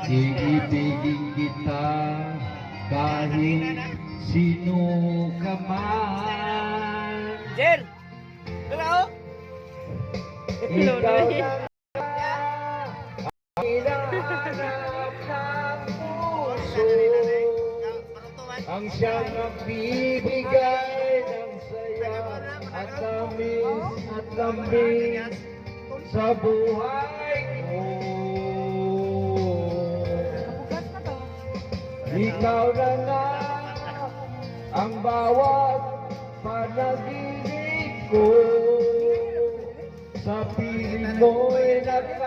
Iibigin kita kahit sino ka man. Jer! Hello? Ikaw na ang hinahanap ng puso, ang siyang nagbibigay ng saya at tamis at lambing sa buhay ko. Ikaw na nga ang bawat panaginip ko, sa piling mo'y nagmamahal.